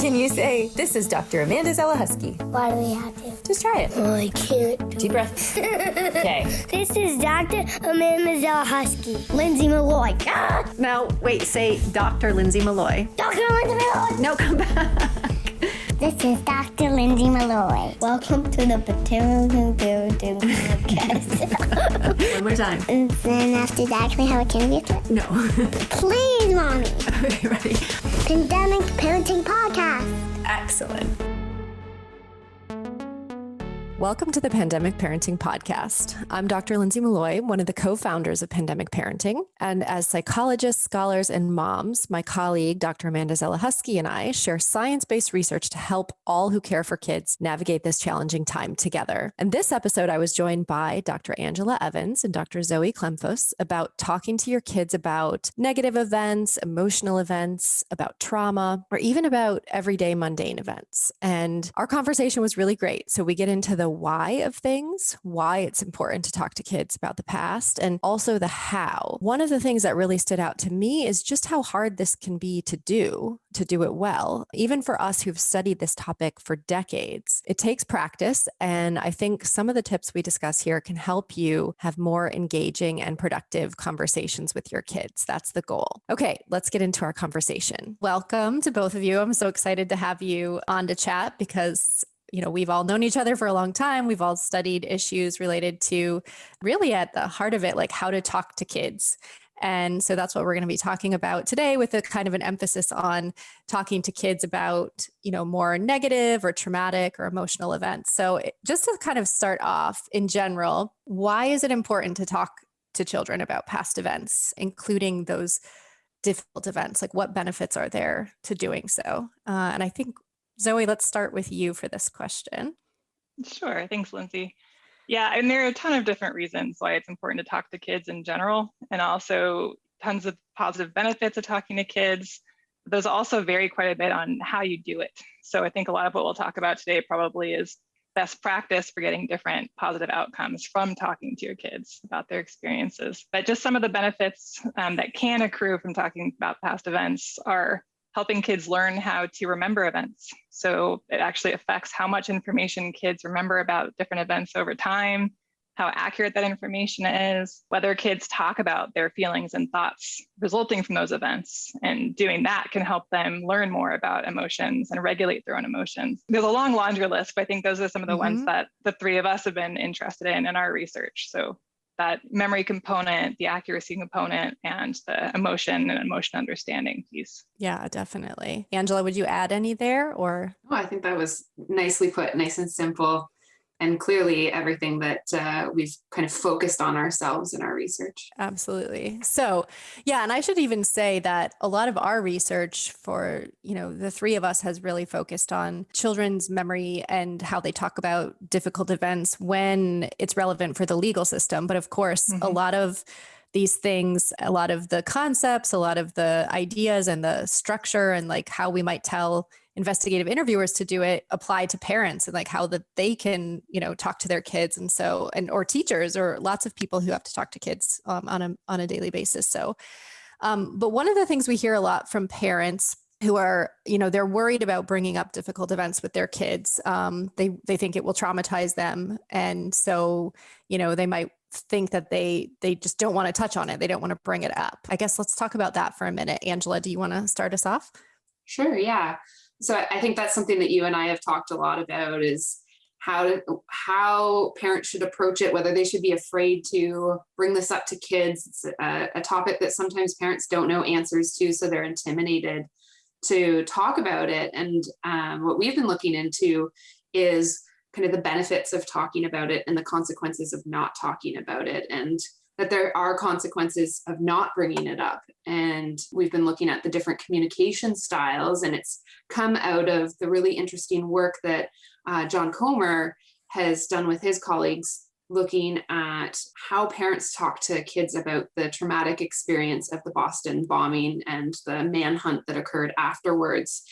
Can you say, "This is Dr. Amanda Zelahusky"? Why do we have to? Just try it. Oh, I can't. Deep breath. Okay. This is Dr. Amanda Zelahusky. Lindsay Malloy. Ah! Now, wait, say Dr. Lindsay Malloy. Dr. Lindsay Malloy. No, come back. This is Dr. Lindsay Malloy. Welcome to the Parenting Podcast. One more time. And then after that, can we have a candy after? No. Please, Mommy. Okay, ready? Pandemic Parenting Podcast. Excellent. Welcome to the Pandemic Parenting Podcast. I'm Dr. Lindsay Malloy, one of the co-founders of Pandemic Parenting. And as psychologists, scholars, and moms, my colleague, Dr. Amanda Zelahusky, and I share science-based research to help all who care for kids navigate this challenging time together. And this episode, I was joined by Dr. Angela Evans and Dr. Zoe Klemfuss about talking to your kids about negative events, emotional events, about trauma, or even about everyday mundane events. And our conversation was really great. So we get into the why of things, why it's important to talk to kids about the past, and also the how. One of the things that really stood out to me is just how hard this can be to do it well. Even for us who've studied this topic for decades, it takes practice. And I think some of the tips we discuss here can help you have more engaging and productive conversations with your kids. That's the goal. Okay, let's get into our conversation. Welcome to both of you. I'm so excited to have you on to chat because we've all known each other for a long time. We've all studied issues related to really at the heart of it, like how to talk to kids. And so that's what we're going to be talking about today with a kind of an emphasis on talking to kids about, more negative or traumatic or emotional events. So just to kind of start off in general, why is it important to talk to children about past events, including those difficult events? Like what benefits are there to doing so? And I think Zoe, let's start with you for this question. Sure. Thanks, Lindsay. Yeah, and there are a ton of different reasons why it's important to talk to kids in general, and also tons of positive benefits of talking to kids. Those also vary quite a bit on how you do it. So I think a lot of what we'll talk about today probably is best practice for getting different positive outcomes from talking to your kids about their experiences. But just some of the benefits that can accrue from talking about past events are helping kids learn how to remember events. So it actually affects how much information kids remember about different events over time, how accurate that information is, whether kids talk about their feelings and thoughts resulting from those events. And doing that can help them learn more about emotions and regulate their own emotions. There's a long laundry list, but I think those are some of the ones that the three of us have been interested in our research. So that memory component, the accuracy component, and the emotion and emotion understanding piece. Yeah, definitely. Angela, would you add any there or? Oh, I think that was nicely put, nice and simple. And clearly everything that we've kind of focused on ourselves in our research. Absolutely. So, yeah, and I should even say that a lot of our research for, the three of us has really focused on children's memory and how they talk about difficult events when it's relevant for the legal system. But of course, a lot of these things, a lot of the concepts, a lot of the ideas and the structure and like how we might tell investigative interviewers to do it apply to parents and like how that they can, talk to their kids. And so, or teachers or lots of people who have to talk to kids on a daily basis. So, but one of the things we hear a lot from parents who are, they're worried about bringing up difficult events with their kids. They think it will traumatize them. And so, they might think that they just don't want to touch on it. They don't want to bring it up. I guess let's talk about that for a minute. Angela, do you want to start us off? Sure. Yeah. So I think that's something that you and I have talked a lot about is how parents should approach it, whether they should be afraid to bring this up to kids. It's a topic that sometimes parents don't know answers to, so they're intimidated to talk about it. And what we've been looking into is kind of the benefits of talking about it and the consequences of not talking about it, and that there are consequences of not bringing it up. And we've been looking at the different communication styles, and it's come out of the really interesting work that John Comer has done with his colleagues, looking at how parents talk to kids about the traumatic experience of the Boston bombing and the manhunt that occurred afterwards.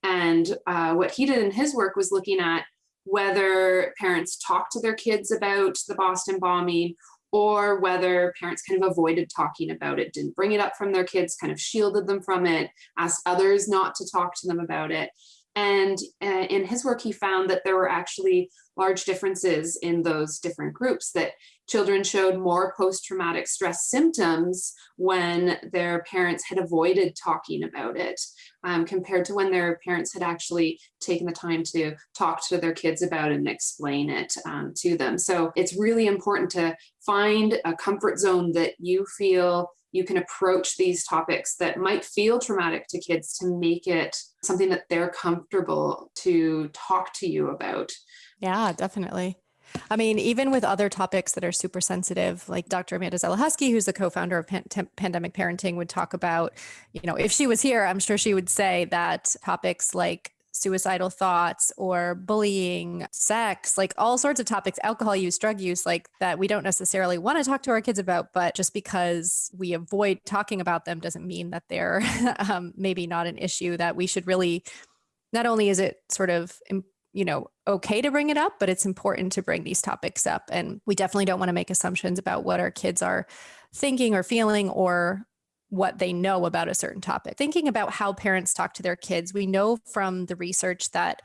And what he did in his work was looking at whether parents talked to their kids about the Boston bombing, or whether parents kind of avoided talking about it, didn't bring it up from their kids, kind of shielded them from it, asked others not to talk to them about it. And in his work, he found that there were actually large differences in those different groups, that children showed more post-traumatic stress symptoms when their parents had avoided talking about it, compared to when their parents had actually taken the time to talk to their kids about it and explain it to them. So it's really important to find a comfort zone that you feel you can approach these topics that might feel traumatic to kids, to make it something that they're comfortable to talk to you about. Yeah, definitely. I mean, even with other topics that are super sensitive, like Dr. Amanda Zella-Husky, who's the co-founder of Pandemic Parenting, would talk about, if she was here, I'm sure she would say that topics like suicidal thoughts or bullying, sex, like all sorts of topics, alcohol use, drug use, like that we don't necessarily want to talk to our kids about, but just because we avoid talking about them doesn't mean that they're maybe not an issue that we should really, not only is it sort of okay to bring it up, but it's important to bring these topics up. And we definitely don't want to make assumptions about what our kids are thinking or feeling or what they know about a certain topic. Thinking about how parents talk to their kids, we know from the research that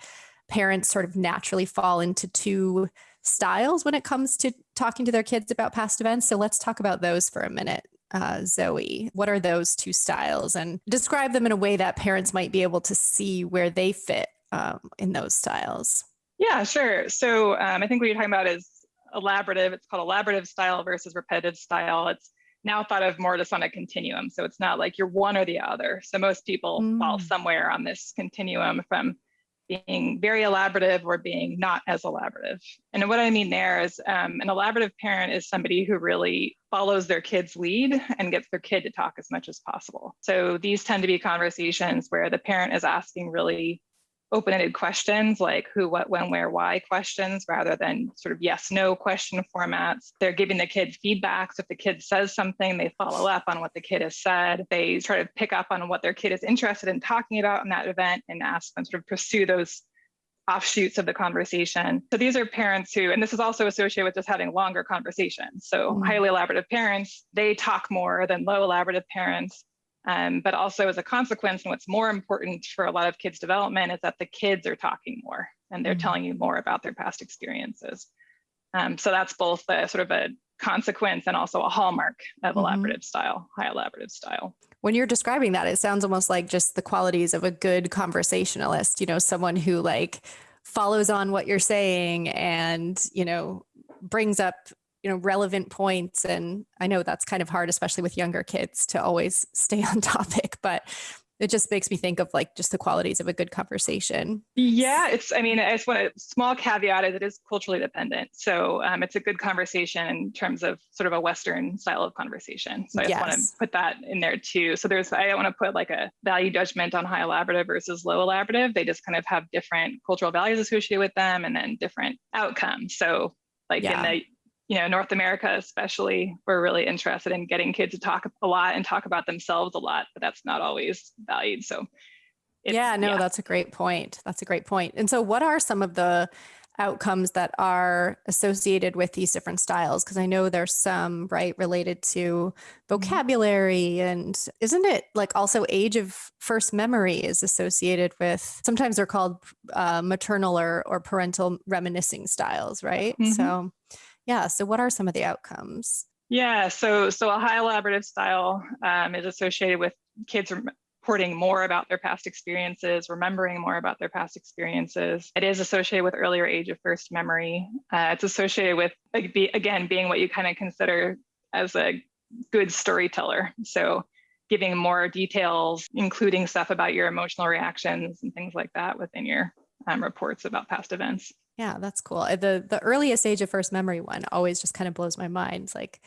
parents sort of naturally fall into two styles when it comes to talking to their kids about past events. So let's talk about those for a minute. Zoe, what are those two styles, and describe them in a way that parents might be able to see where they fit in those styles? Yeah, sure. So I think what you're talking about is elaborative. It's called elaborative style versus repetitive style. It's now thought of more just on a continuum. So it's not like you're one or the other. So most people fall somewhere on this continuum from being very elaborative or being not as elaborative. And what I mean there is an elaborative parent is somebody who really follows their kid's lead and gets their kid to talk as much as possible. So these tend to be conversations where the parent is asking really open-ended questions like who, what, when, where, why questions, rather than sort of yes, no question formats. They're giving the kid feedback. So if the kid says something, they follow up on what the kid has said. They try to pick up on what their kid is interested in talking about in that event and ask them, sort of pursue those offshoots of the conversation. So these are parents who, and this is also associated with just having longer conversations. So highly elaborative parents, they talk more than low elaborative parents. But also as a consequence, and what's more important for a lot of kids' development is that the kids are talking more and they're telling you more about their past experiences. So that's both a sort of a consequence and also a hallmark of elaborative style, high elaborative style. When you're describing that, it sounds almost like just the qualities of a good conversationalist, someone who like follows on what you're saying and, brings up relevant points. And I know that's kind of hard, especially with younger kids, to always stay on topic, but it just makes me think of like just the qualities of a good conversation. Yeah, it's one a small caveat is it is culturally dependent. So it's a good conversation in terms of sort of a Western style of conversation. So I just want to put that in there too. So I don't want to put like a value judgment on high elaborative versus low elaborative. They just kind of have different cultural values associated with them and then different outcomes. So like in the North America, especially, we're really interested in getting kids to talk a lot and talk about themselves a lot, but that's not always valued. So that's a great point. That's a great point. And so what are some of the outcomes that are associated with these different styles? Because I know there's some, related to vocabulary, and isn't it like also age of first memory is associated with, sometimes they're called maternal or parental reminiscing styles, right? So so what are some of the outcomes? Yeah, so a high elaborative style is associated with kids reporting more about their past experiences, remembering more about their past experiences. It is associated with earlier age of first memory. It's associated with, being what you kind of consider as a good storyteller. So giving more details, including stuff about your emotional reactions and things like that within your reports about past events. Yeah, that's cool. The earliest age of first memory one always just kind of blows my mind. It's like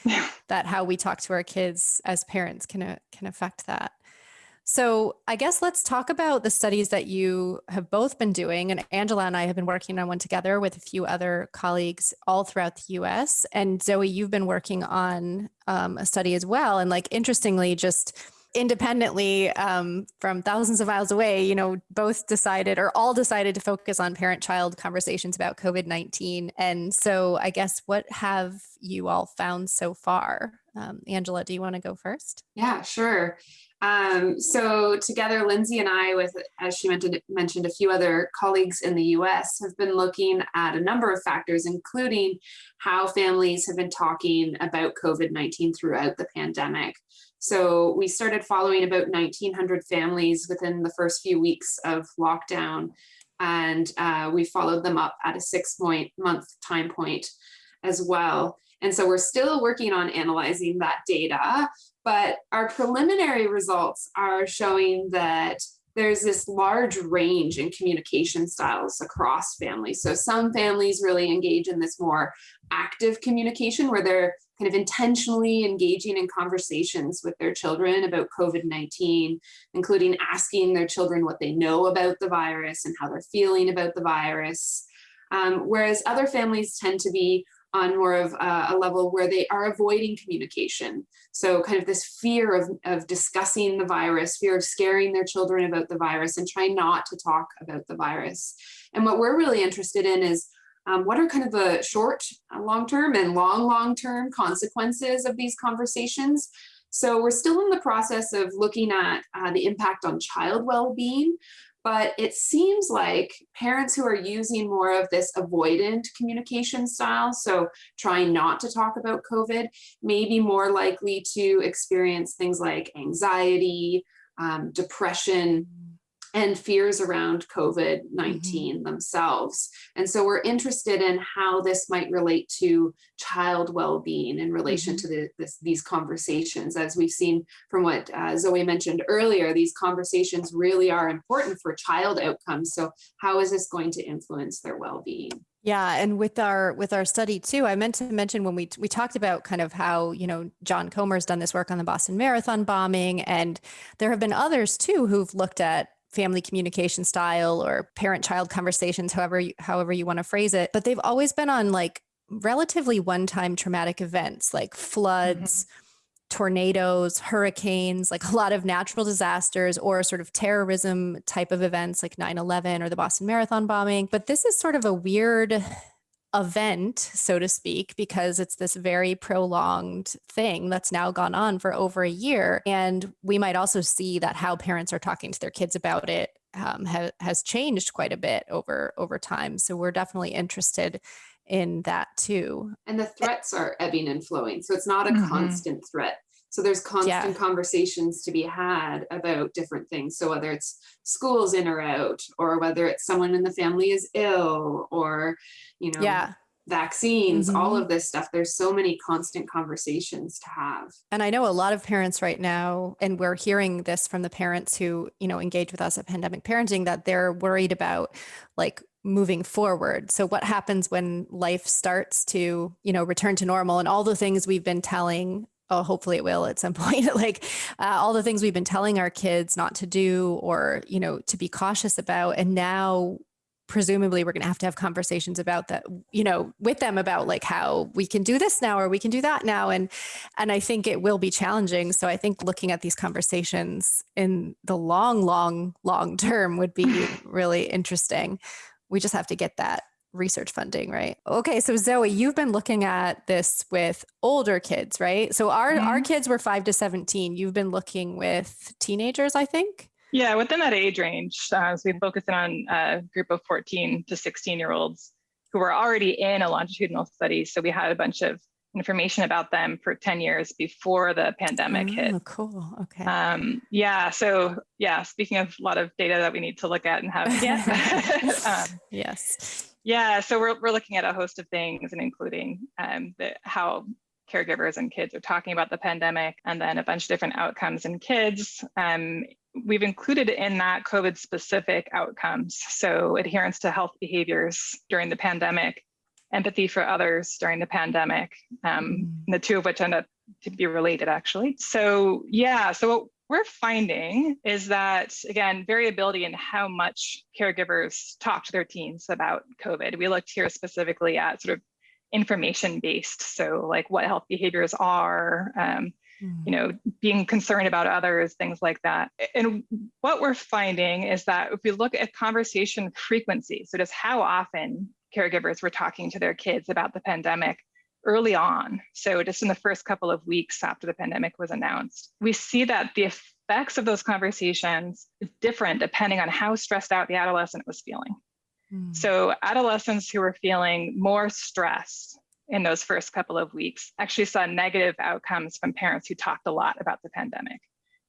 that how we talk to our kids as parents can affect that. So I guess let's talk about the studies that you have both been doing. And Angela and I have been working on one together with a few other colleagues all throughout the US. And Zoe, you've been working on a study as well. And like, interestingly, just independently from thousands of miles away, both decided or all decided to focus on parent-child conversations about COVID-19. And so I guess what have you all found so far? Angela, do you want to go first? Yeah, sure. So together, Lindsay and I, with, as she mentioned, a few other colleagues in the US, have been looking at a number of factors, including how families have been talking about COVID-19 throughout the pandemic. So we started following about 1,900 families within the first few weeks of lockdown, and we followed them up at a 6-month time point as well. And so we're still working on analyzing that data, but our preliminary results are showing that there's this large range in communication styles across families. So some families really engage in this more active communication where they're kind of intentionally engaging in conversations with their children about COVID-19, including asking their children what they know about the virus and how they're feeling about the virus. Whereas other families tend to be on more of a level where they are avoiding communication. So kind of this fear of discussing the virus, fear of scaring their children about the virus and trying not to talk about the virus. And what we're really interested in is what are kind of the short, long-term and long-term consequences of these conversations? So we're still in the process of looking at the impact on child well-being, but it seems like parents who are using more of this avoidant communication style, so trying not to talk about COVID, may be more likely to experience things like anxiety, depression, and fears around COVID-19 themselves. And so we're interested in how this might relate to child well-being in relation to these conversations. As we've seen from what Zoe mentioned earlier, these conversations really are important for child outcomes. So how is this going to influence their well-being? Yeah. And with our study too, I meant to mention when we talked about kind of how, John Comer's done this work on the Boston Marathon bombing, and there have been others too who've looked at family communication style or parent-child conversations, however you want to phrase it. But they've always been on like relatively one-time traumatic events like floods, tornadoes, hurricanes, like a lot of natural disasters or sort of terrorism type of events like 9/11 or the Boston Marathon bombing. But this is sort of a weird event, so to speak, because it's this very prolonged thing that's now gone on for over a year. And we might also see that how parents are talking to their kids about it has changed quite a bit over time. So we're definitely interested in that too. And the threats are ebbing and flowing. So it's not a constant threat. So there's constant conversations to be had about different things. So whether it's schools in or out, or whether it's someone in the family is ill, or, vaccines, all of this stuff. There's so many constant conversations to have. And I know a lot of parents right now, and we're hearing this from the parents who, engage with us at Pandemic Parenting, that they're worried about like moving forward. So what happens when life starts to, return to normal and all the things we've been telling, hopefully it will at some point, like all the things we've been telling our kids not to do or, to be cautious about. And now presumably we're going to have conversations about that, with them about like how we can do this now or we can do that now. And I think it will be challenging. So I think looking at these conversations in the long term would be really interesting. We just have to get that research funding, right? Okay. So Zoe, you've been looking at this with older kids, right? So our kids were 5 to 17. You've been looking with teenagers, I think? Yeah, within that age range. So we focused on a group of 14 to 16-year-olds who were already in a longitudinal study. So we had a bunch of information about them for 10 years before the pandemic hit. Oh, cool. Okay. Speaking of a lot of data that we need to look at and have. Yes. Yeah, so we're looking at a host of things, and including how caregivers and kids are talking about the pandemic, and then a bunch of different outcomes in kids. We've included in that COVID-specific outcomes, so adherence to health behaviors during the pandemic, empathy for others during the pandemic, the two of which end up to be related, actually. So what we're finding is that, again, variability in how much caregivers talk to their teens about COVID. We looked here specifically at sort of information-based, so like what health behaviors are, being concerned about others, things like that. And what we're finding is that if we look at conversation frequency, so just how often caregivers were talking to their kids about the pandemic early on, so just in the first couple of weeks after the pandemic was announced, we see that the effects of those conversations is different depending on how stressed out the adolescent was feeling. So adolescents who were feeling more stress in those first couple of weeks actually saw negative outcomes from parents who talked a lot about the pandemic.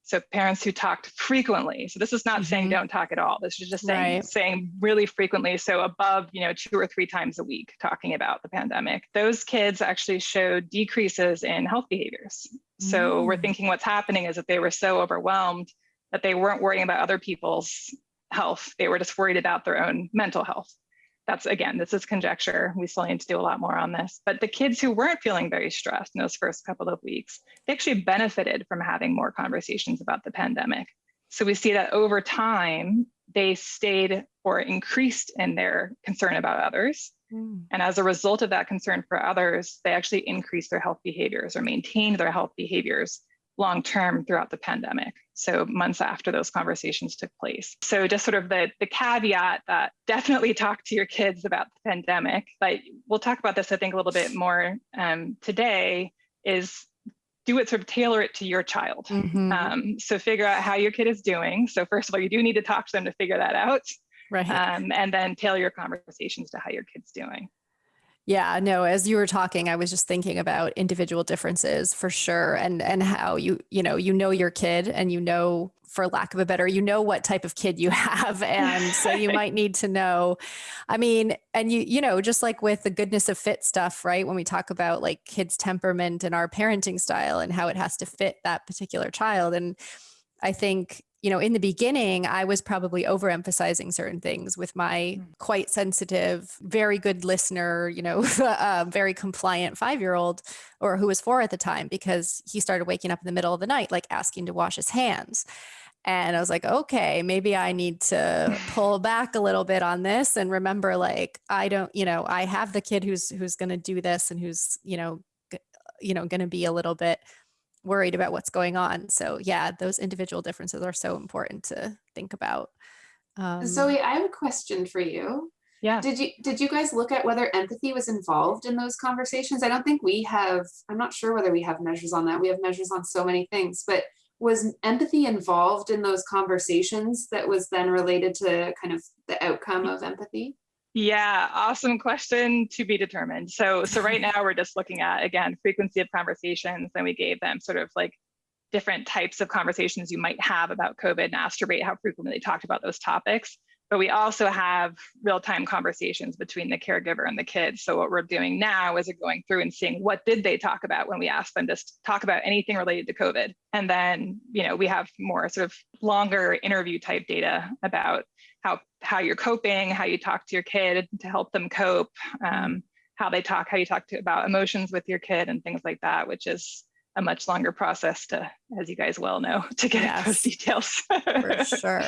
So parents who talked frequently. So this is not saying don't talk at all. This is just saying really frequently. So above, 2 or 3 times a week talking about the pandemic. Those kids actually showed decreases in health behaviors. So we're thinking what's happening is that they were so overwhelmed that they weren't worrying about other people's health. They were just worried about their own mental health. That's, again, this is conjecture. We still need to do a lot more on this. But the kids who weren't feeling very stressed in those first couple of weeks, they actually benefited from having more conversations about the pandemic. So we see that over time, they stayed or increased in their concern about others. And as a result of that concern for others, they actually increased their health behaviors or maintained their health behaviors long-term throughout the pandemic. So months after those conversations took place. So just sort of the caveat that definitely talk to your kids about the pandemic, but we'll talk about this, I think, a little bit more today, is do it, sort of tailor it to your child. So figure out how your kid is doing. So first of all, you do need to talk to them to figure that out. Right. And then tailor your conversations to how your kid's doing. Yeah, no, as you were talking, I was just thinking about individual differences for sure. And how you know your kid, and for lack of a better, what type of kid you have. And so you might need to know, and just like with the goodness of fit stuff, right? When we talk about like kids' temperament and our parenting style and how it has to fit that particular child. And I think, in the beginning, I was probably overemphasizing certain things with my quite sensitive, very good listener, very compliant 5-year-old, or who was 4 at the time, because he started waking up in the middle of the night, like asking to wash his hands. And I was like, okay, maybe I need to pull back a little bit on this and remember, like, I don't, I have the kid who's going to do this and who's, going to be a little bit worried about what's going on. So yeah, those individual differences are so important to think about. Zoe, I have a question for you. Yeah. Did you guys look at whether empathy was involved in those conversations? I don't think we have. I'm not sure whether we have measures on that. We have measures on so many things, but was empathy involved in those conversations that was then related to kind of the outcome of empathy? Yeah, awesome question, to be determined. So right now we're just looking at, again, frequency of conversations, and we gave them sort of like different types of conversations you might have about COVID and asked to rate how frequently they talked about those topics. But we also have real-time conversations between the caregiver and the kids. So what we're doing now is going through and seeing what did they talk about when we asked them to talk about anything related to COVID. And then, we have more sort of longer interview type data about how you're coping, how you talk to your kid to help them cope, how you talk about emotions with your kid and things like that, which is a much longer process to, as you guys well know, to get those details. For sure.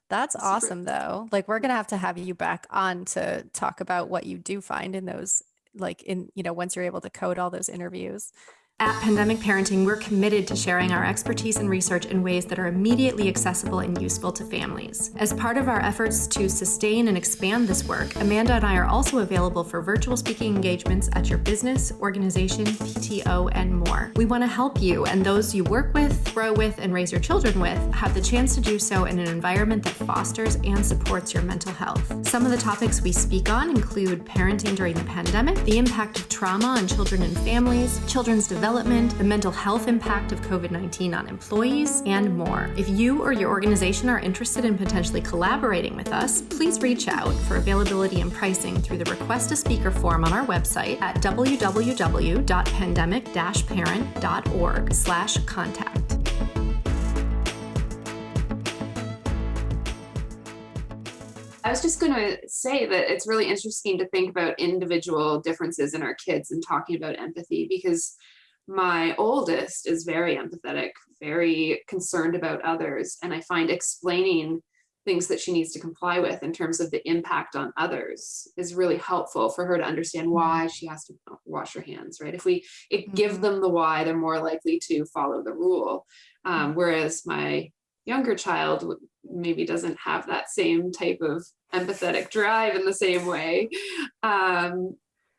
That's awesome though. Like, we're going to have you back on to talk about what you do find in those, like once you're able to code all those interviews. At Pandemic Parenting, we're committed to sharing our expertise and research in ways that are immediately accessible and useful to families. As part of our efforts to sustain and expand this work, Amanda and I are also available for virtual speaking engagements at your business, organization, PTO, and more. We want to help you and those you work with, grow with, and raise your children with have the chance to do so in an environment that fosters and supports your mental health. Some of the topics we speak on include parenting during the pandemic, the impact of trauma on children and families, children's development, the mental health impact of COVID-19 on employees, and more. If you or your organization are interested in potentially collaborating with us, please reach out for availability and pricing through the Request a Speaker form on our website at www.pandemic-parent.org/contact. I was just going to say that it's really interesting to think about individual differences in our kids and talking about empathy, because my oldest is very empathetic, very concerned about others. And I find explaining things that she needs to comply with in terms of the impact on others is really helpful for her to understand why she has to wash her hands, right? If we give them the why, they're more likely to follow the rule. Whereas my younger child maybe doesn't have that same type of empathetic drive in the same way.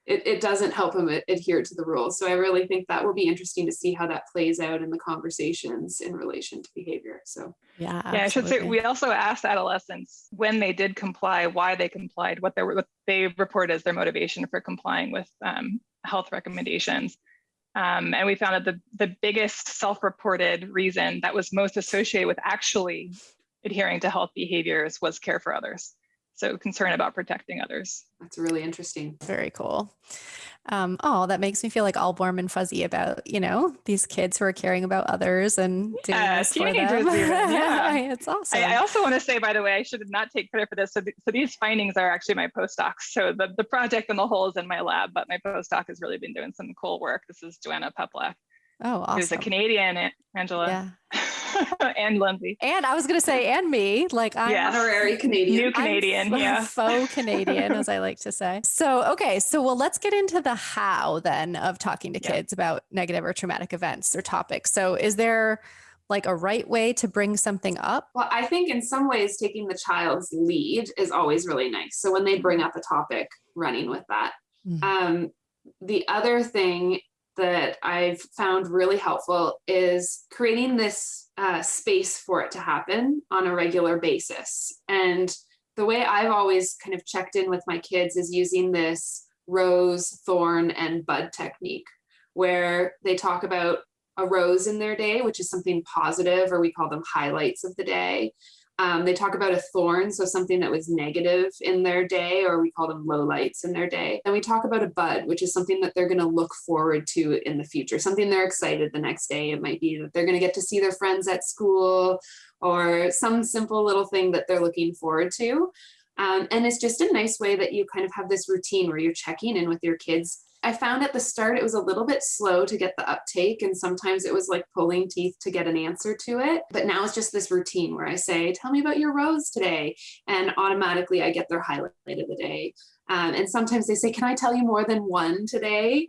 it doesn't help them adhere to the rules. So I really think that will be interesting to see how that plays out in the conversations in relation to behavior. So yeah, I should say we also asked adolescents when they did comply, why they complied, what they report as their motivation for complying with health recommendations. And we found that the biggest self-reported reason that was most associated with actually adhering to health behaviors was care for others. So concern about protecting others. that's really interesting. Very cool. That makes me feel like all warm and fuzzy about, these kids who are caring about others and doing this for them. Teenagers even, yeah. It's awesome. I also want to say, by the way, I should not take credit for this. So these findings are actually my postdocs. So the project and the whole is in my lab, but my postdoc has really been doing some cool work. This is Joanna Peplak. Oh, awesome. Who's a Canadian, Angela. Yeah. And Lindsay. And I was going to say, and me, like I'm Honorary Canadian. New Canadian, yeah. Faux Canadian, as I like to say. So, okay. So, well, let's get into the how then of talking to kids about negative or traumatic events or topics. So is there like a right way to bring something up? Well, I think in some ways taking the child's lead is always really nice. So when they bring up a topic, running with that. Mm-hmm. The other thing that I've found really helpful is creating this space for it to happen on a regular basis. And the way I've always kind of checked in with my kids is using this rose, thorn, and bud technique, where they talk about a rose in their day, which is something positive, or we call them highlights of the day. They talk about a thorn, so something that was negative in their day, or we call them lowlights in their day. And we talk about a bud, which is something that they're going to look forward to in the future, something they're excited the next day. It might be that they're going to get to see their friends at school, or some simple little thing that they're looking forward to. And it's just a nice way that you kind of have this routine where you're checking in with your kids. I found at the start it was a little bit slow to get the uptake, and sometimes it was like pulling teeth to get an answer to it. But now it's just this routine where I say, tell me about your rose today, and automatically I get their highlight of the day. And sometimes they say, can I tell you more than one today?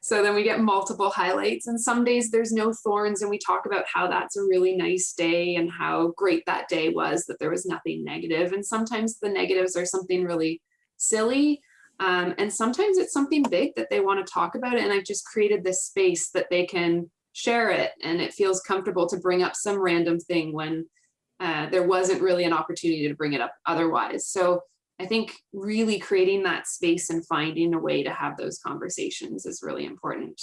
So then we get multiple highlights, and some days there's no thorns, and we talk about how that's a really nice day and how great that day was, that there was nothing negative. And sometimes the negatives are something really silly. And sometimes it's something big that they want to talk about. And I've just created this space that they can share it, and it feels comfortable to bring up some random thing when there wasn't really an opportunity to bring it up otherwise. So I think really creating that space and finding a way to have those conversations is really important.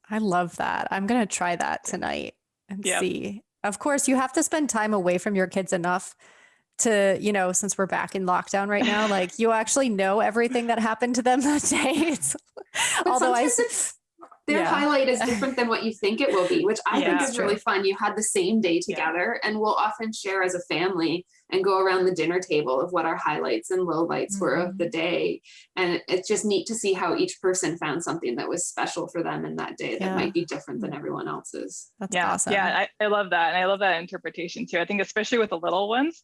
I love that. I'm going to try that tonight and see. Of course, you have to spend time away from your kids enough to, since we're back in lockdown right now, like you actually know everything that happened to them that day. Although their highlight is different than what you think it will be, which I think is really fun. You had the same day together, and we'll often share as a family and go around the dinner table of what our highlights and lowlights were of the day. And it's just neat to see how each person found something that was special for them in that day that might be different than everyone else's. That's awesome. Yeah, I love that. And I love that interpretation too. I think especially with the little ones,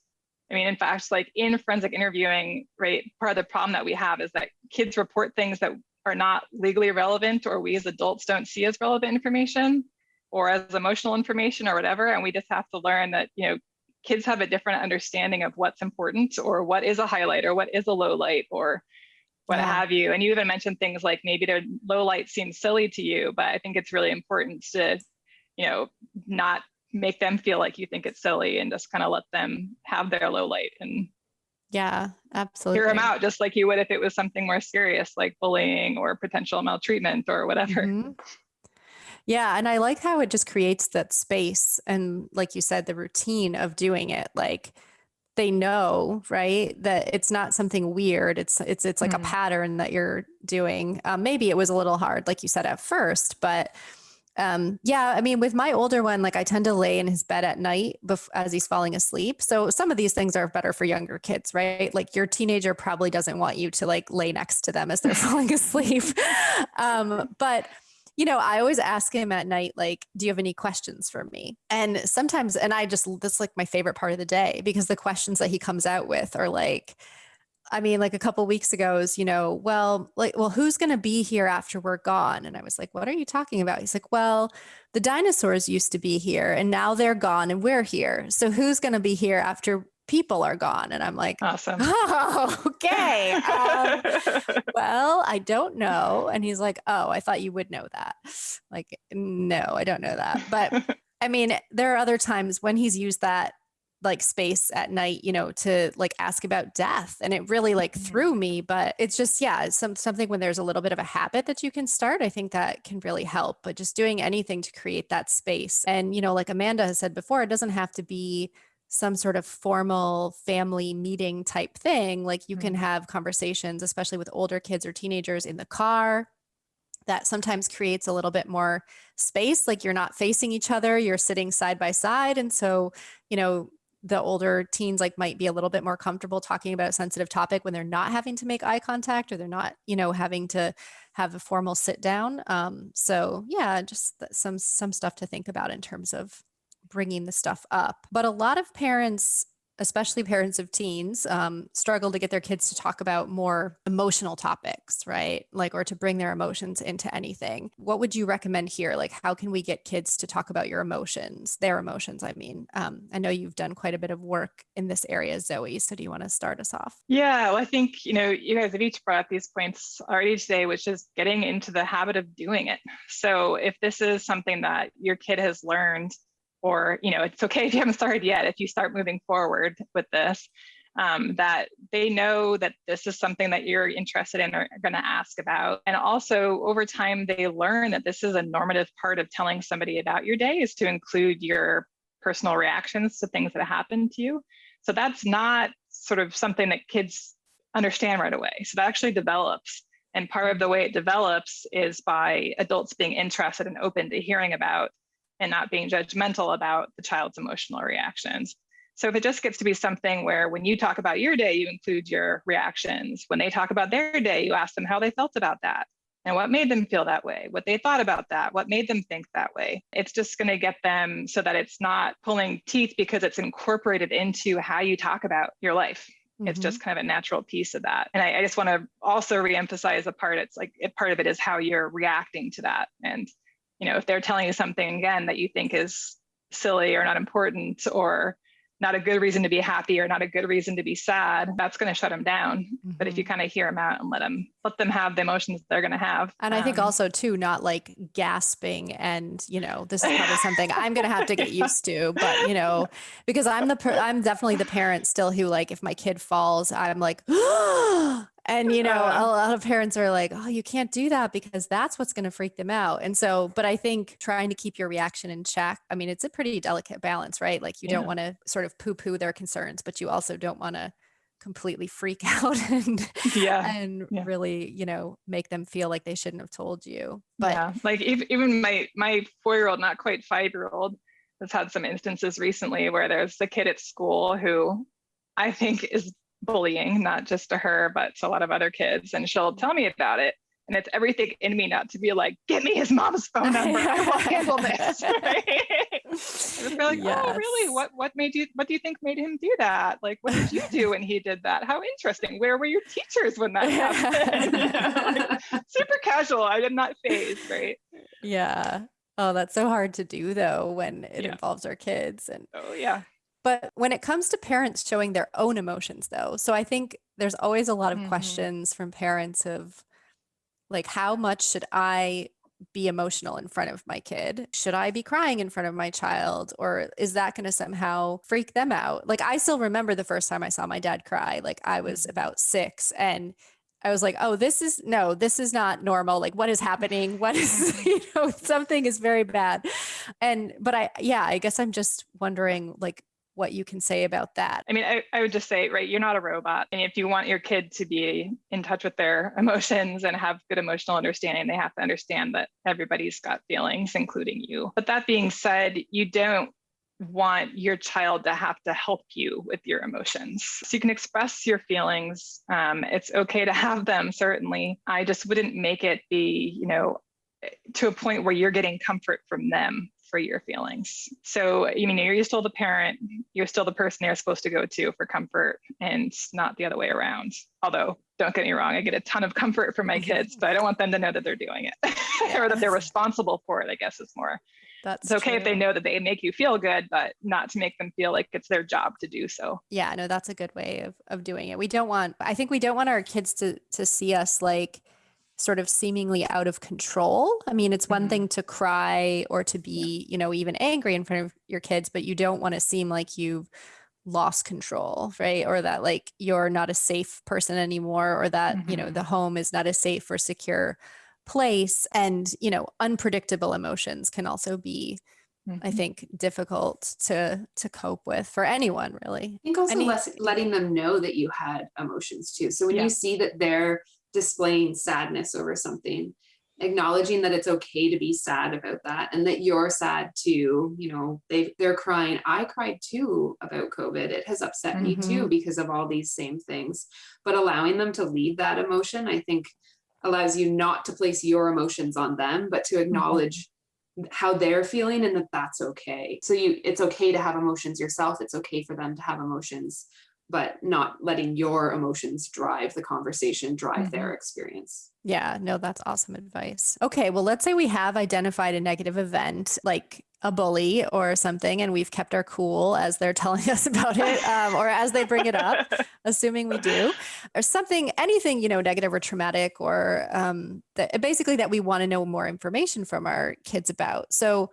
I mean, in fact, like in forensic interviewing, right, part of the problem that we have is that kids report things that are not legally relevant, or we as adults don't see as relevant information or as emotional information or whatever. And we just have to learn that, kids have a different understanding of what's important, or what is a highlight, or what is a low light, or what have you. And you even mentioned things like maybe their low light seems silly to you, but I think it's really important to, not make them feel like you think it's silly, and just kind of let them have their low light and absolutely hear them out, just like you would if it was something more serious like bullying or potential maltreatment or whatever. Mm-hmm. Yeah. And I like how it just creates that space. And like you said, the routine of doing it, like they know, right, that it's not something weird. It's like a pattern that you're doing. Maybe it was a little hard, like you said at first, but I mean, with my older one, like I tend to lay in his bed at night as he's falling asleep. So some of these things are better for younger kids, right? Like your teenager probably doesn't want you to like lay next to them as they're falling asleep. But I always ask him at night, like, do you have any questions for me? And sometimes, that's like my favorite part of the day, because the questions that he comes out with are like, I mean, like a couple of weeks ago is, who's going to be here after we're gone? And I was like, what are you talking about? He's like, well, the dinosaurs used to be here and now they're gone and we're here. So who's going to be here after people are gone. And I'm like, Awesome. oh, okay. Well, I don't know. And he's like, oh, I thought you would know that. Like, no, I don't know that. But I mean, there are other times when he's used that like space at night, to like ask about death. And it really like threw me, but it's just, it's something when there's a little bit of a habit that you can start, I think that can really help, but just doing anything to create that space. And, like Amanda has said before, it doesn't have to be some sort of formal family meeting type thing. Like you can have conversations, especially with older kids or teenagers in the car. That sometimes creates a little bit more space. Like you're not facing each other, you're sitting side by side. And so, the older teens like might be a little bit more comfortable talking about a sensitive topic when they're not having to make eye contact or they're not, having to have a formal sit down. So yeah, just some stuff to think about in terms of bringing the stuff up. But a lot of parents, especially parents of teens, struggle to get their kids to talk about more emotional topics, right? Like, or to bring their emotions into anything. What would you recommend here? Like, how can we get kids to talk about their emotions? I mean, I know you've done quite a bit of work in this area, Zoe. So do you want to start us off? Yeah, well, I think, you guys have each brought up these points already today, which is getting into the habit of doing it. So if this is something that your kid has learned, or, it's okay if you haven't started yet, if you start moving forward with this, that they know that this is something that you're interested in or are going to ask about. And also over time, they learn that this is a normative part of telling somebody about your day, is to include your personal reactions to things that happen to you. So that's not sort of something that kids understand right away. So that actually develops. And part of the way it develops is by adults being interested and open to hearing about and not being judgmental about the child's emotional reactions. So if it just gets to be something where when you talk about your day, you include your reactions. When they talk about their day, you ask them how they felt about that and what made them feel that way, what they thought about that, what made them think that way. It's just going to get them so that it's not pulling teeth because it's incorporated into how you talk about your life. It's just kind of a natural piece of that. And I just want to also reemphasize it's like part of it is how you're reacting to that. And if they're telling you something, again, that you think is silly or not important or not a good reason to be happy or not a good reason to be sad, that's going to shut them down. But if you kind of hear them out and let them have the emotions they're going to have. And I think also too, not like gasping and, this is probably something I'm going to have to get used to, but because I'm definitely the parent still who, like, if my kid falls, I'm like, and, a lot of parents are like, oh, you can't do that because that's what's going to freak them out. And so, but I think trying to keep your reaction in check, I mean, it's a pretty delicate balance, right? Like you don't want to sort of poo-poo their concerns, but you also don't want to completely freak out and really, make them feel like they shouldn't have told you. But like even my 4-year-old, not quite 5-year-old, has had some instances recently where there's a kid at school who I think is bullying, not just to her, but to a lot of other kids. And she'll tell me about it. And it's everything in me not to be like, get me his mom's phone number. I will handle this. Right? Just be like, oh, really? What do you think made him do that? Like, what did you do when he did that? How interesting. Where were your teachers when that happened? Like, super casual. I did not phase, right? Yeah. Oh, that's so hard to do though, when it involves our kids. And but when it comes to parents showing their own emotions though, so I think there's always a lot of questions from parents of like, how much should I be emotional in front of my kid? Should I be crying in front of my child? Or is that going to somehow freak them out? Like, I still remember the first time I saw my dad cry. Like, I was about 6 and I was like, oh, this is not normal. Like, what is happening? What is, something is very bad. But I guess I'm just wondering, like, what you can say about that. I mean, I would just say, right, you're not a robot. And if you want your kid to be in touch with their emotions and have good emotional understanding, they have to understand that everybody's got feelings, including you. But that being said, you don't want your child to have to help you with your emotions. So you can express your feelings. It's okay to have them, certainly. I just wouldn't make it be, to a point where you're getting comfort from them for your feelings. So, you're still the parent, you're still the person they're supposed to go to for comfort and not the other way around. Although, don't get me wrong, I get a ton of comfort from my kids, but I don't want them to know that they're doing it or that they're responsible for it, I guess is more That's It's okay if they true. know that they make you feel good, but not to make them feel like it's their job to do so. Yeah, no, that's a good way of doing it. I think we don't want our kids to see us like sort of seemingly out of control. I mean, it's one thing to cry or to be, even angry in front of your kids, but you don't want to seem like you've lost control, right? Or that like you're not a safe person anymore, or that, the home is not a safe or secure place. And, unpredictable emotions can also be, I think, difficult to cope with for anyone, really. I think also letting them know that you had emotions too. So when you see that they're displaying sadness over something, acknowledging that it's okay to be sad about that and that you're sad too. They're crying. I cried too about COVID. It has upset me too because of all these same things. But allowing them to lead that emotion, I think, allows you not to place your emotions on them, but to acknowledge how they're feeling and that that's okay. So it's okay to have emotions yourself. It's okay for them to have emotions, but not letting your emotions drive the conversation, drive their experience. Yeah, no, that's awesome advice. Okay, well, let's say we have identified a negative event, like a bully or something, and we've kept our cool as they're telling us about it, or as they bring it up, assuming we do, or something, anything, negative or traumatic, or basically that we want to know more information from our kids about. So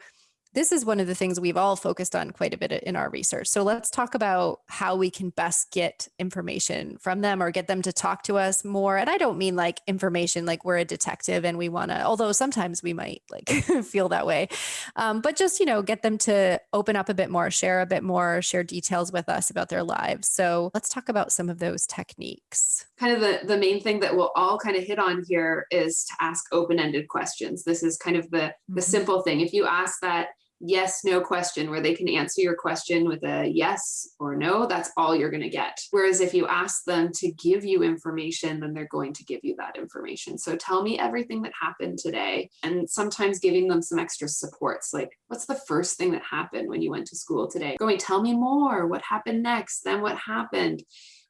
this is one of the things we've all focused on quite a bit in our research. So let's talk about how we can best get information from them or get them to talk to us more. And I don't mean like information like we're a detective and we want to, although sometimes we might like feel that way, but just, get them to open up a bit more, share details with us about their lives. So let's talk about some of those techniques. Kind of the main thing that we'll all kind of hit on here is to ask open-ended questions. This is kind of the simple thing. If you ask that yes, no question where they can answer your question with a yes or no, that's all you're going to get. Whereas if you ask them to give you information, then they're going to give you that information. So tell me everything that happened today. And sometimes giving them some extra supports, like what's the first thing that happened when you went to school today? Tell me more. What happened next? Then what happened?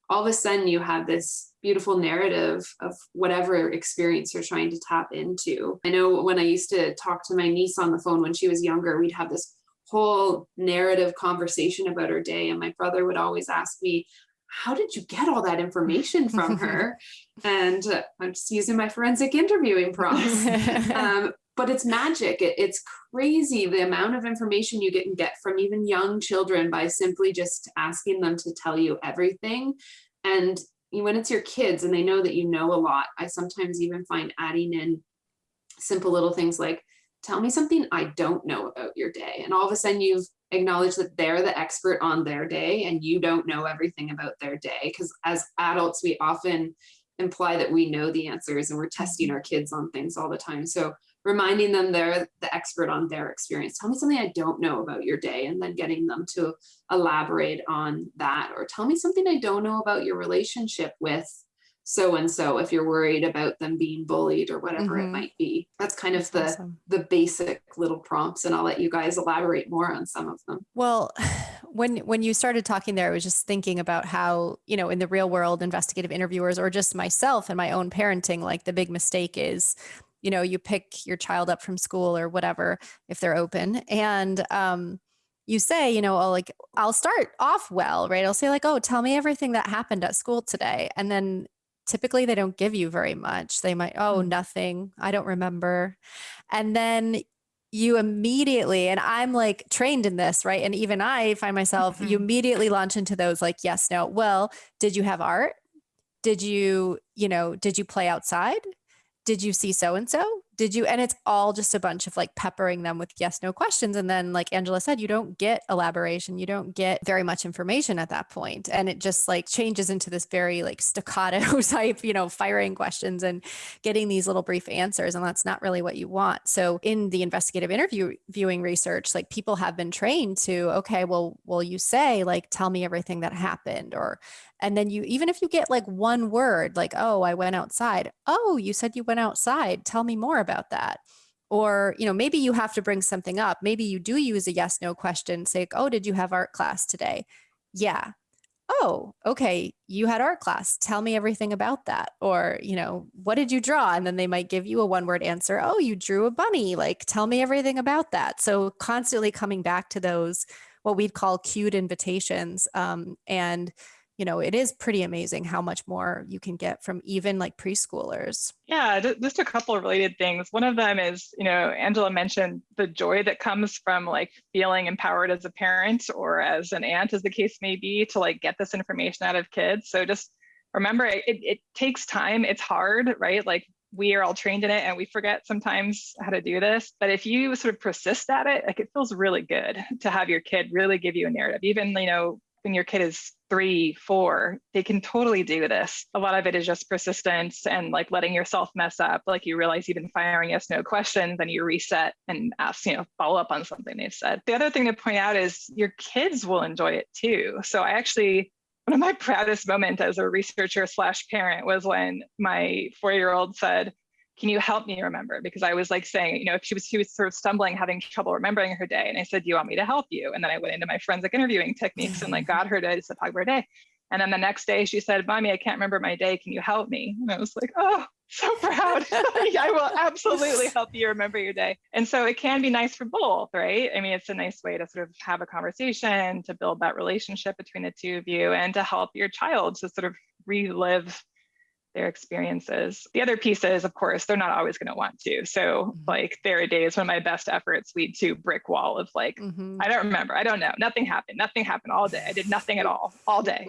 All of a sudden you have this beautiful narrative of whatever experience you're trying to tap into. I know when I used to talk to my niece on the phone when she was younger, we'd have this whole narrative conversation about her day. And my brother would always ask me, how did you get all that information from her? And I'm just using my forensic interviewing prompts. But it's magic. It's crazy the amount of information you can get from even young children by simply just asking them to tell you everything. And when it's your kids and they know that you know a lot, I sometimes even find adding in simple little things like, tell me something I don't know about your day. And all of a sudden you've acknowledged that they're the expert on their day and you don't know everything about their day. Because as adults, we often imply that we know the answers and we're testing our kids on things all the time. So reminding them they're the expert on their experience. Tell me something I don't know about your day, and then getting them to elaborate on that. Or tell me something I don't know about your relationship with so-and-so if you're worried about them being bullied or whatever it might be. That's kind of the basic little prompts, and I'll let you guys elaborate more on some of them. Well, when you started talking there, I was just thinking about how, in the real world, investigative interviewers or just myself and my own parenting, like the big mistake is, you pick your child up from school or whatever, if they're open, and you say, I'll start off well, right? I'll say like, oh, tell me everything that happened at school today. And then typically they don't give you very much. They might, oh, nothing, I don't remember. And then you immediately, and I'm like trained in this, right? And even I find myself, you immediately launch into those like, yes, no. Well, did you have art? Did you play outside? Did you see so-and-so? Did you? And it's all just a bunch of like peppering them with yes, no questions. And then like Angela said, you don't get elaboration. You don't get very much information at that point. And it just like changes into this very like staccato type, firing questions and getting these little brief answers. And that's not really what you want. So in the investigative interviewing research, like people have been trained to, okay, well, you say like, tell me everything that happened, and then even if you get like one word, like, oh, I went outside. Oh, you said you went outside. Tell me more about that. Or, maybe you have to bring something up. Maybe you do use a yes, no question. Say, oh, did you have art class today? Yeah. oh, okay, you had art class. Tell me everything about that. Or, what did you draw? And then they might give you a 1-word answer. Oh, you drew a bunny. Like, tell me everything about that. So constantly coming back to those, what we'd call cued invitations. And it is pretty amazing how much more you can get from even like preschoolers. Yeah, just a couple of related things. One of them is, Angela mentioned the joy that comes from like feeling empowered as a parent or as an aunt, as the case may be, to like get this information out of kids. So just remember, it takes time. It's hard, right? Like we are all trained in it and we forget sometimes how to do this. But if you sort of persist at it, like it feels really good to have your kid really give you a narrative. Even, when your kid is 3, 4, they can totally do this. A lot of it is just persistence and like letting yourself mess up. Like you realize you've been firing yes, no questions, then you reset and ask, follow up on something they've said. The other thing to point out is your kids will enjoy it too. So one of my proudest moments as a researcher / parent was when my 4-year-old said, can you help me remember? Because I was like saying, if she was sort of stumbling, having trouble remembering her day. And I said, do you want me to help you? And then I went into my forensic interviewing techniques and like got her to talk about her day. And then the next day she said, Mommy, I can't remember my day. Can you help me? And I was like, oh, so proud. I will absolutely help you remember your day. And so it can be nice for both, right? I mean, it's a nice way to sort of have a conversation, to build that relationship between the two of you and to help your child to sort of relive their experiences. The other piece is, of course, they're not always going to want to. So like there are days when my best efforts lead to brick wall of like, I don't remember. I don't know. Nothing happened all day. I did nothing at all day.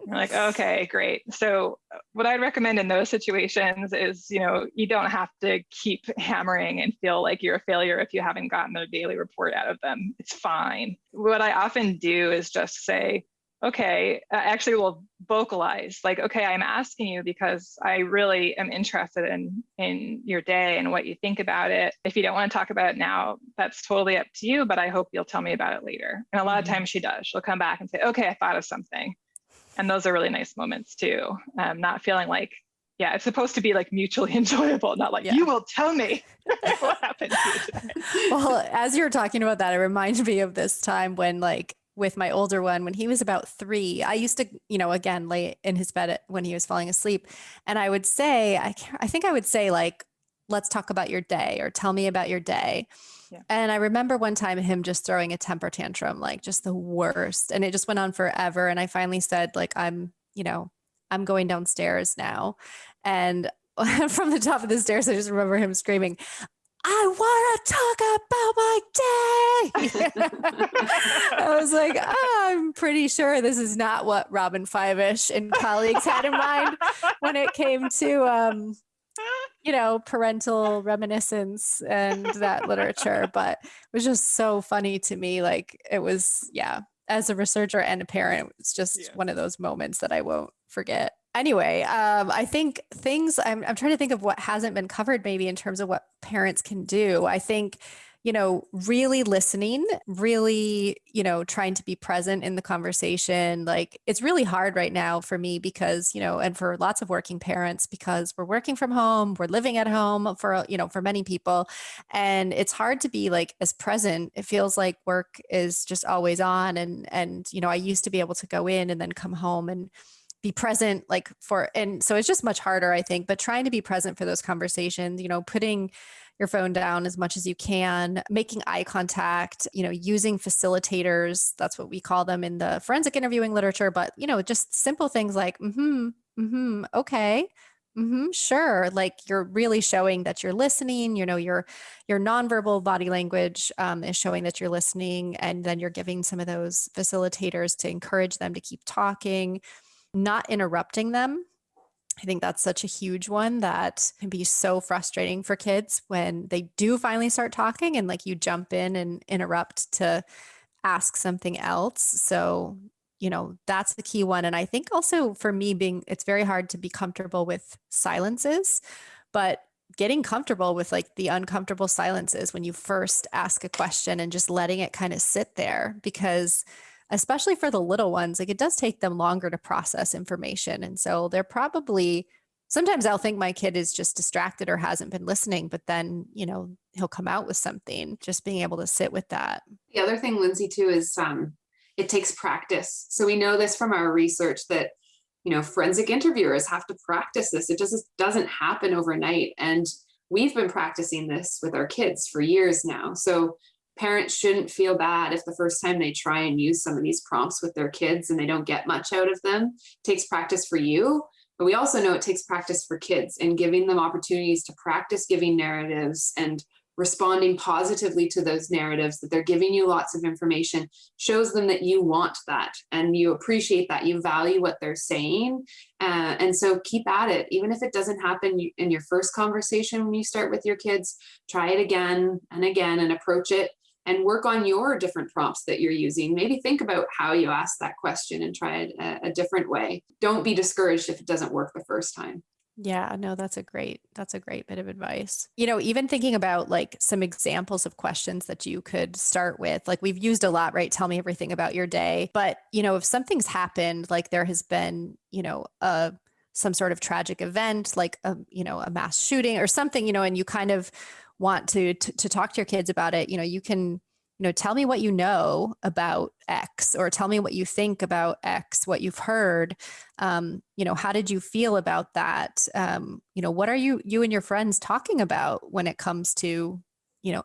You're like, okay, great. So what I'd recommend in those situations is, you don't have to keep hammering and feel like you're a failure if you haven't gotten a daily report out of them. It's fine. What I often do is just say, okay, actually we'll vocalize like, okay, I'm asking you because I really am interested in your day and what you think about it. If you don't want to talk about it now, that's totally up to you, but I hope you'll tell me about it later. And a lot of times she does. She'll come back and say, okay, I thought of something. And those are really nice moments too. Not feeling like, yeah, it's supposed to be like mutually enjoyable, not like you will tell me what happened to you today. Well, as you were talking about that, it reminds me of this time when like, with my older one, when he was about 3, I used to, again, lay in his bed when he was falling asleep. And I would say, I think I would say like, let's talk about your day or tell me about your day. Yeah. And I remember one time him just throwing a temper tantrum, like just the worst. And it just went on forever. And I finally said like, I'm going downstairs now. And from the top of the stairs, I just remember him screaming, I want to talk about my day. I was like, I'm pretty sure this is not what Robin Five-ish and colleagues had in mind when it came to, parental reminiscence and that literature. But it was just so funny to me. Like it was, as a researcher and a parent, it's just one of those moments that I won't forget. Anyway, I think I'm trying to think of what hasn't been covered maybe in terms of what parents can do. I think, really listening, really, trying to be present in the conversation. Like it's really hard right now for me because, and for lots of working parents, because we're working from home, we're living at home for many people. And it's hard to be like as present. It feels like work is just always on. And, I used to be able to go in and then come home and be present and so it's just much harder, I think, but trying to be present for those conversations, putting your phone down as much as you can, making eye contact, using facilitators. That's what we call them in the forensic interviewing literature, but, just simple things like, okay, sure. Like you're really showing that you're listening, your nonverbal body language is showing that you're listening. And then you're giving some of those facilitators to encourage them to keep talking, not interrupting them. I think that's such a huge one that can be so frustrating for kids when they do finally start talking and like you jump in and interrupt to ask something else. So, that's the key one. And I think also for me it's very hard to be comfortable with silences, but getting comfortable with like the uncomfortable silences when you first ask a question and just letting it kind of sit there, because especially for the little ones, like it does take them longer to process information. And so they're probably, sometimes I'll think my kid is just distracted or hasn't been listening, but then, he'll come out with something, just being able to sit with that. The other thing, Lindsay, too, is it takes practice. So we know this from our research that, forensic interviewers have to practice this. It just doesn't happen overnight. And we've been practicing this with our kids for years now. So parents shouldn't feel bad if the first time they try and use some of these prompts with their kids and they don't get much out of them. It takes practice for you, but we also know it takes practice for kids, and giving them opportunities to practice giving narratives and responding positively to those narratives, that they're giving you lots of information, shows them that you want that and you appreciate that, you value what they're saying. And so keep at it. Even if it doesn't happen in your first conversation when you start with your kids, try it again and again and approach it and work on your different prompts that you're using. Maybe think about how you ask that question and try it a different way. Don't be discouraged if it doesn't work the first time. Yeah, no, that's a great bit of advice. Even thinking about like some examples of questions that you could start with, like we've used a lot, right? Tell me everything about your day. But, if something's happened, like there has been, some sort of tragic event, like a mass shooting or something, and you kind of want to talk to your kids about it, you can, tell me what you know about X, or tell me what you think about X, what you've heard. How did you feel about that? What are you and your friends talking about when it comes to,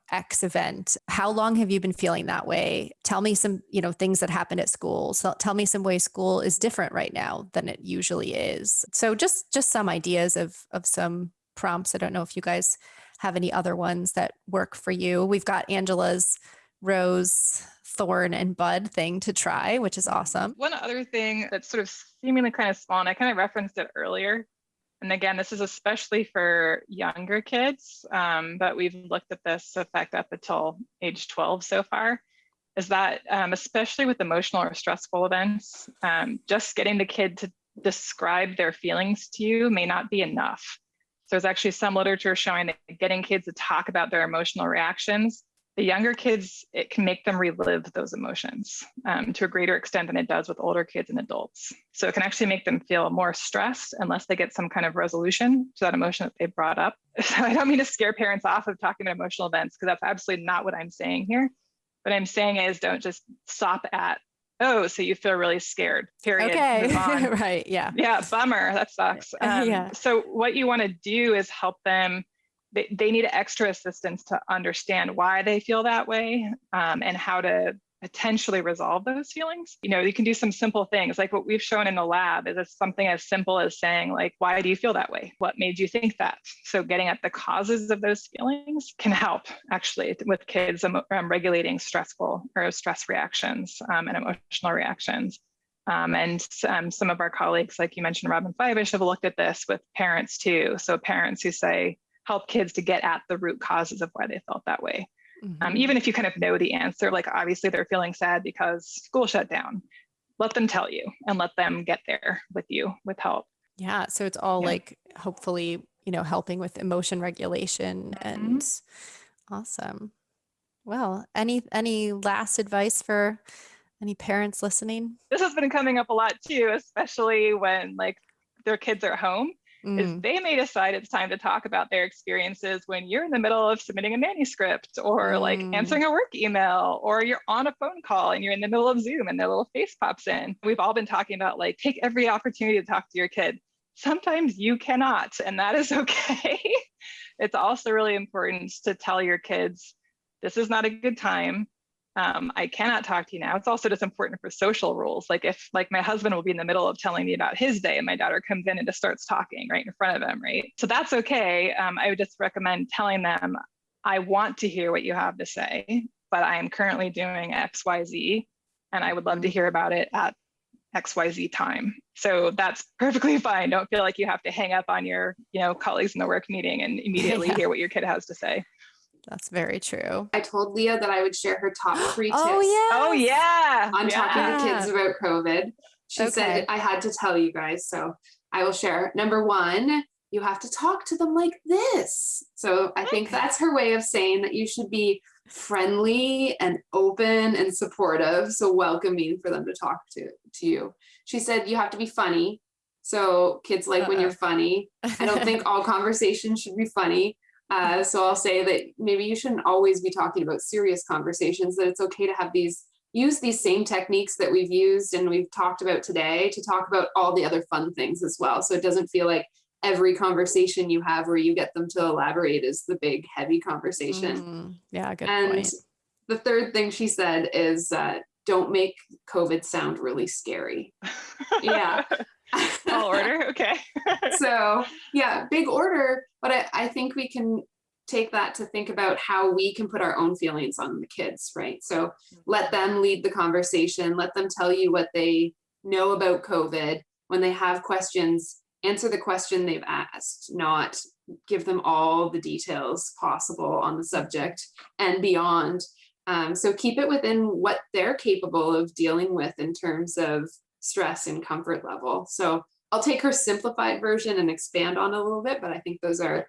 X event? How long have you been feeling that way? Tell me some, things that happened at school. So tell me some ways school is different right now than it usually is. So just some ideas of some prompts. I don't know if you guys have any other ones that work for you. We've got Angela's rose, thorn, and bud thing to try, which is awesome. One other thing that's sort of seemingly kind of small, and I kind of referenced it earlier, and again, this is especially for younger kids, but we've looked at this effect up until age 12 so far, is that especially with emotional or stressful events, just getting the kid to describe their feelings to you may not be enough. So there's actually some literature showing that getting kids to talk about their emotional reactions, the younger kids, it can make them relive those emotions to a greater extent than it does with older kids and adults. So it can actually make them feel more stressed unless they get some kind of resolution to that emotion that they brought up. So I don't mean to scare parents off of talking about emotional events, because that's absolutely not what I'm saying here. What I'm saying is don't just stop at, oh, so you feel really scared, period. Okay, Move on. right, yeah. Yeah, bummer, that sucks. Yeah. So what you want to do is help them. They need extra assistance to understand why they feel that way, and how to potentially resolve those feelings. You can do some simple things like what we've shown in the lab is something as simple as saying, like, why do you feel that way? What made you think that? So getting at the causes of those feelings can help actually with kids regulating stressful or stress reactions and emotional reactions. And some of our colleagues, like you mentioned, Robin Fibish, have looked at this with parents too. So parents who say, help kids to get at the root causes of why they felt that way. Mm-hmm. Even if you kind of know the answer, like obviously they're feeling sad because school shut down, let them tell you and let them get there with you with help. Yeah. So it's all like, hopefully, helping with emotion regulation. Mm-hmm. And awesome. Well, any last advice for any parents listening? This has been coming up a lot too, especially when like their kids are home. Is they may decide it's time to talk about their experiences when you're in the middle of submitting a manuscript or like answering a work email, or you're on a phone call and you're in the middle of Zoom and their little face pops in. We've all been talking about like, take every opportunity to talk to your kid. Sometimes you cannot, and that is okay. It's also really important to tell your kids, this is not a good time. I cannot talk to you now. It's also just important for social rules. Like if like my husband will be in the middle of telling me about his day and my daughter comes in and just starts talking right in front of him, right? So that's okay. I would just recommend telling them, I want to hear what you have to say, but I am currently doing X, Y, Z, and I would love to hear about it at XYZ time. So that's perfectly fine. Don't feel like you have to hang up on your, colleagues in the work meeting and immediately hear what your kid has to say. That's very true. I told Leah that I would share her top 3 tips. Oh yeah. On talking to kids about COVID. She said I had to tell you guys, so I will share. Number 1, you have to talk to them like this. So I think that's her way of saying that you should be friendly and open and supportive, so welcoming for them to talk to you. She said you have to be funny. So kids like when you're funny. I don't think all conversations should be funny. So I'll say that maybe you shouldn't always be talking about serious conversations, that it's okay to have these use these same techniques that we've used and we've talked about today to talk about all the other fun things as well. So it doesn't feel like every conversation you have where you get them to elaborate is the big, heavy conversation. Yeah, good and point. The third thing she said is don't make COVID sound really scary. Yeah. Tall order. Okay. So yeah, big order. But I think we can take that to think about how we can put our own feelings on the kids, right? So let them lead the conversation, let them tell you what they know about COVID. When they have questions, answer the question they've asked, not give them all the details possible on the subject and beyond. So keep it within what they're capable of dealing with in terms of stress and comfort level. So I'll take her simplified version and expand on it a little bit, but I think those are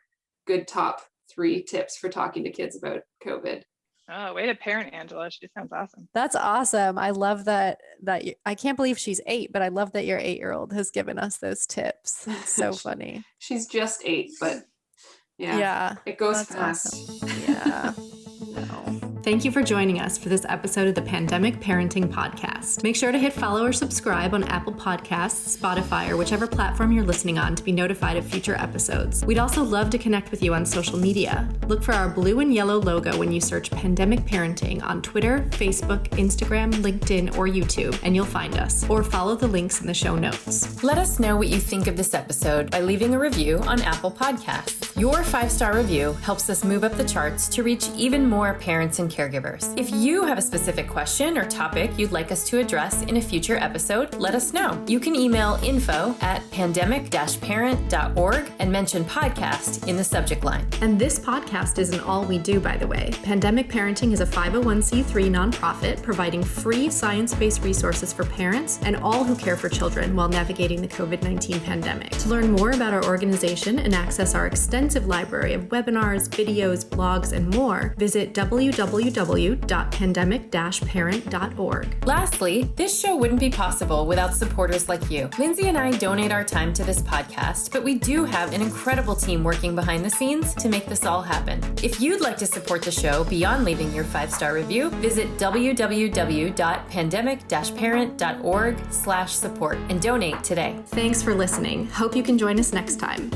good top 3 tips for talking to kids about COVID. Oh, way to parent Angela. She sounds awesome. That's awesome. I love that I can't believe she's 8, but I love that your 8-year-old has given us those tips. It's so funny. She's just 8, but yeah, it goes fast. Awesome. Yeah. No. Thank you for joining us for this episode of the Pandemic Parenting Podcast. Make sure to hit follow or subscribe on Apple Podcasts, Spotify, or whichever platform you're listening on to be notified of future episodes. We'd also love to connect with you on social media. Look for our blue and yellow logo when you search Pandemic Parenting on Twitter, Facebook, Instagram, LinkedIn, or YouTube, and you'll find us. Or follow the links in the show notes. Let us know what you think of this episode by leaving a review on Apple Podcasts. Your 5-star review helps us move up the charts to reach even more parents and caregivers. If you have a specific question or topic you'd like us to address in a future episode, let us know. You can email info@pandemic-parent.org and mention podcast in the subject line. And this podcast isn't all we do, by the way. Pandemic Parenting is a 501c3 nonprofit providing free science-based resources for parents and all who care for children while navigating the COVID-19 pandemic. To learn more about our organization and access our extensive library of webinars, videos, blogs, and more, visit www.pandemic-parent.org. Lastly, this show wouldn't be possible without supporters like you. Lindsay and I donate our time to this podcast, but we do have an incredible team working behind the scenes to make this all happen. If you'd like to support the show beyond leaving your 5-star review, visit www.pandemic-parent.org/support and donate today. Thanks for listening. Hope you can join us next time.